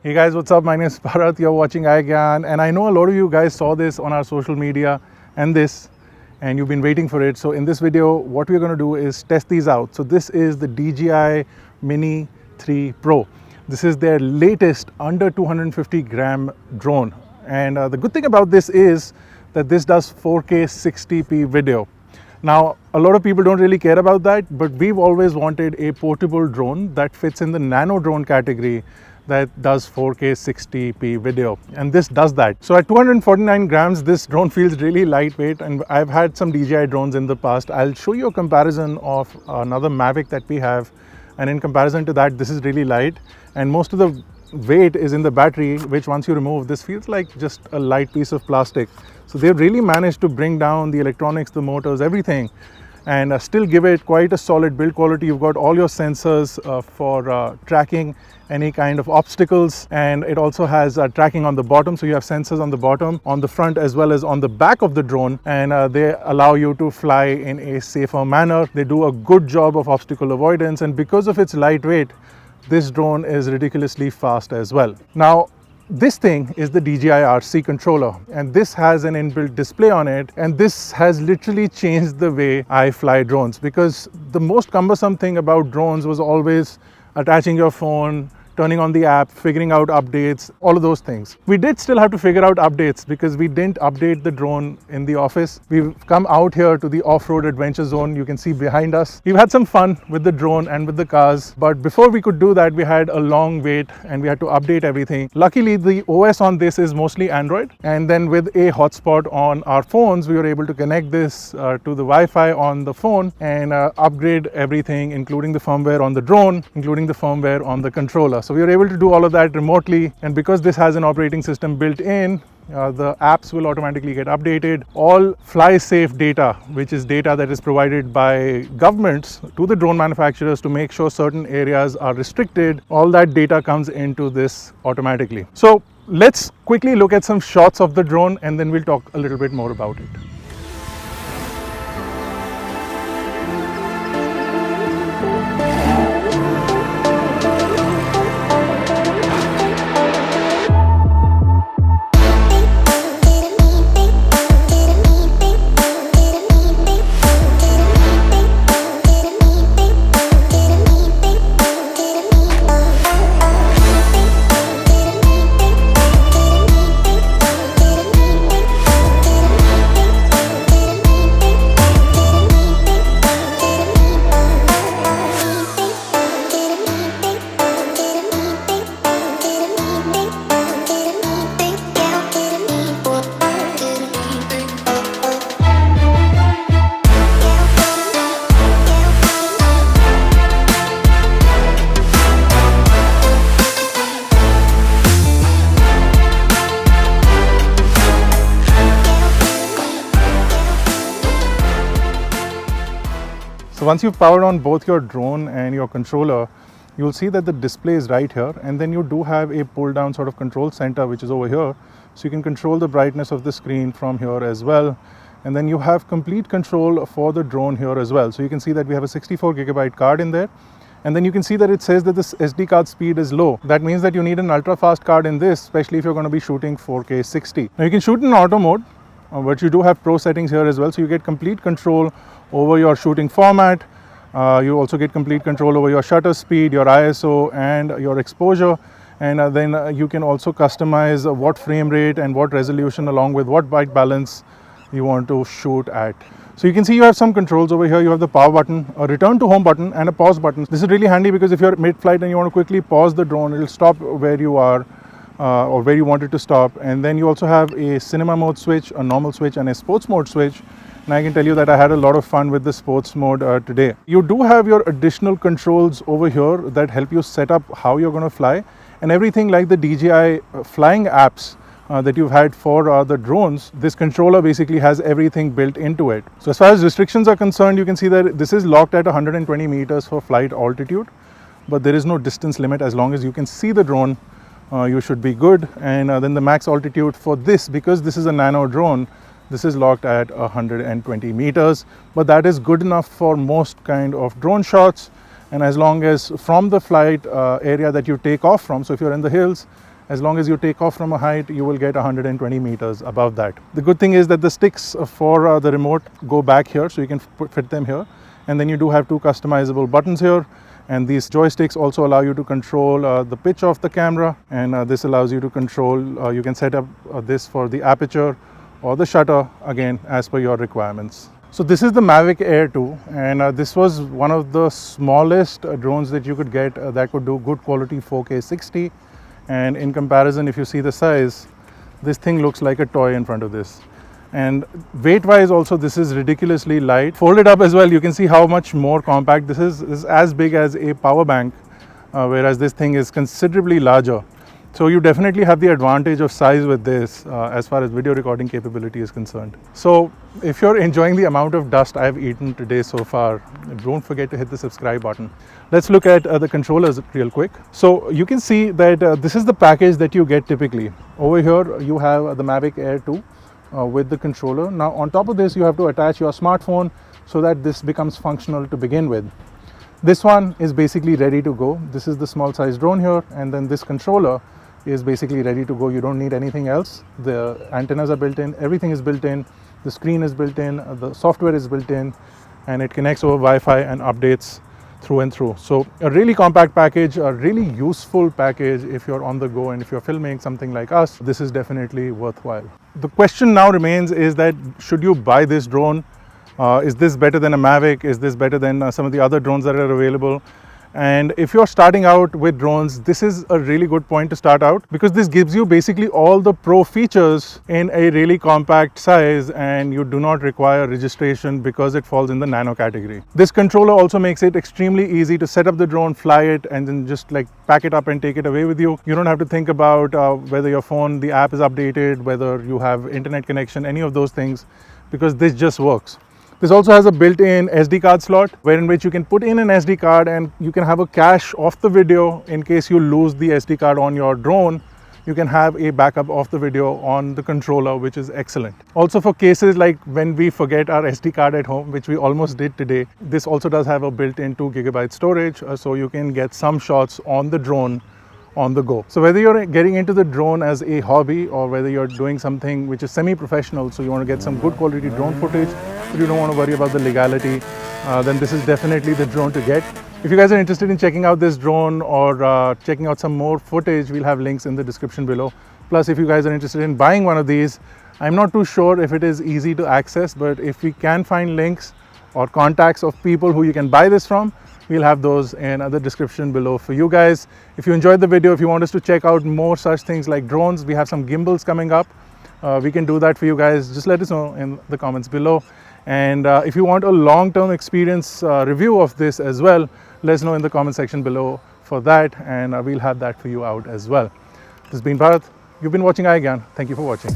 Hey guys, what's up? My name is Bharat. You're watching iGyaan, and I know a lot of you guys saw this on our social media and you've been waiting for it. So in this video, what we're going to do is test these out. So this is the DJI Mini 3 Pro. This is their latest under 250 gram drone. And the good thing about this is that this does 4K 60p video. Now, a lot of people don't really care about that, but we've always wanted a portable drone that fits in the nano drone category that does 4K 60p video, and this does that. So at 249 grams, this drone feels really lightweight, and I've had some DJI drones in the past. I'll show you a comparison of another Mavic that we have, and in comparison to that, this is really light, and most of the weight is in the battery, which once you remove, this feels like just a light piece of plastic. So they've really managed to bring down the electronics, the motors, everything, and still give it quite a solid build quality. You've got all your sensors for tracking any kind of obstacles, and it also has tracking on the bottom. So you have sensors on the bottom, on the front, as well as on the back of the drone, and they allow you to fly in a safer manner. They do a good job of obstacle avoidance, and because of its lightweight, this drone is ridiculously fast as well. Now, this thing is the DJI RC controller, and this has an inbuilt display on it, and this has literally changed the way I fly drones, because the most cumbersome thing about drones was always attaching your phone, turning on the app, figuring out updates, all of those things. We did still have to figure out updates because we didn't update the drone in the office. We've come out here to the off-road adventure zone. You can see behind us. We've had some fun with the drone and with the cars, but before we could do that, we had a long wait and we had to update everything. Luckily, the OS on this is mostly Android, and then with a hotspot on our phones, we were able to connect this to the Wi-Fi on the phone and upgrade everything, including the firmware on the drone, including the firmware on the controller. So we were able to do all of that remotely, and because this has an operating system built in, the apps will automatically get updated. All fly safe data, which is data that is provided by governments to the drone manufacturers to make sure certain areas are restricted, all that data comes into this automatically. So let's quickly look at some shots of the drone, and then we'll talk a little bit more about it. So once you've powered on both your drone and your controller, you'll see that the display is right here, and then you do have a pull down sort of control center which is over here, so you can control the brightness of the screen from here as well. And then you have complete control for the drone here as well. So you can see that we have a 64 gigabyte card in there, and then you can see that it says that this SD card speed is low. That means that you need an ultra fast card in this, especially if you're going to be shooting 4K 60. Now you can shoot in auto mode, but you do have pro settings here as well, so you get complete control over your shooting format. You also get complete control over your shutter speed, your ISO, and your exposure, and then you can also customize what frame rate and what resolution along with what white balance you want to shoot at. So you can see you have some controls over here. You have the power button, a return to home button, and a pause button. This is really handy because if you're mid-flight and you want to quickly pause the drone, it'll stop where you are or where you want it to stop. And then you also have a cinema mode switch, a normal switch, and a sports mode switch. And I can tell you that I had a lot of fun with the sports mode today. You do have your additional controls over here that help you set up how you're going to fly, and everything like the DJI flying apps that you've had for the drones. This controller basically has everything built into it. So as far as restrictions are concerned, you can see that this is locked at 120 meters for flight altitude, but there is no distance limit. As long as you can see the drone, you should be good. And then the max altitude for this, because this is a nano drone, this is locked at 120 meters, but that is good enough for most kind of drone shots. And as long as from the flight area that you take off from, so if you're in the hills As long as you take off from a height, you will get 120 meters above that. The good thing is that the sticks for the remote go back here, so you can fit them here. And then you do have two customizable buttons here. And these joysticks also allow you to control the pitch of the camera, and this allows you to control, you can set up this for the aperture or the shutter, again as per your requirements. So this is the Mavic Air 2, and this was one of the smallest drones that you could get that could do good quality 4K 60. And in comparison, if you see the size, this thing looks like a toy in front of this. And weight wise also, this is ridiculously light. Folded up as well, you can see how much more compact this is as big as a power bank, whereas this thing is considerably larger. So you definitely have the advantage of size with this as far as video recording capability is concerned. So if you're enjoying the amount of dust I've eaten today so far, don't forget to hit the subscribe button. Let's look at the controllers real quick. So you can see that this is the package that you get typically. Over here you have the Mavic Air 2 with the controller. Now on top of this, you have to attach your smartphone so that this becomes functional to begin with. This one is basically ready to go. This is the small size drone here, and then this controller is basically ready to go. You don't need anything else. The antennas are built in, everything is built in, the screen is built in, the software is built in, and it connects over Wi-Fi and updates through and through. So a really compact package, a really useful package if you're on the go, and if you're filming something like us, this is definitely worthwhile. The question now remains is that should you buy this drone? Is this better than a Mavic? Is this better than some of the other drones that are available? And if you're starting out with drones, this is a really good point to start out, because this gives you basically all the pro features in a really compact size, and you do not require registration because it falls in the nano category. This controller also makes it extremely easy to set up the drone, fly it, and then just like pack it up and take it away with you. You don't have to think about whether your phone, the app is updated, whether you have internet connection, any of those things, because this just works. This also has a built-in SD card slot, wherein which you can put in an SD card and you can have a cache of the video in case you lose the SD card on your drone. You can have a backup of the video on the controller, which is excellent. Also for cases like when we forget our SD card at home, which we almost did today, this also does have a built-in 2 GB storage, so you can get some shots on the drone on the go. So whether you're getting into the drone as a hobby or whether you're doing something which is semi-professional, so you want to get some good quality drone footage, but you don't want to worry about the legality, then this is definitely the drone to get. If you guys are interested in checking out this drone or checking out some more footage, we'll have links in the description below. Plus, if you guys are interested in buying one of these, I'm not too sure if it is easy to access, but if we can find links or contacts of people who you can buy this from, we'll have those in the description below for you guys. If you enjoyed the video, if you want us to check out more such things like drones, we have some gimbals coming up. We can do that for you guys. Just let us know in the comments below. And if you want a long-term experience review of this as well, let us know in the comment section below for that, and we'll have that for you out as well. This has been Bharat. You've been watching iGyaan. Thank you for watching.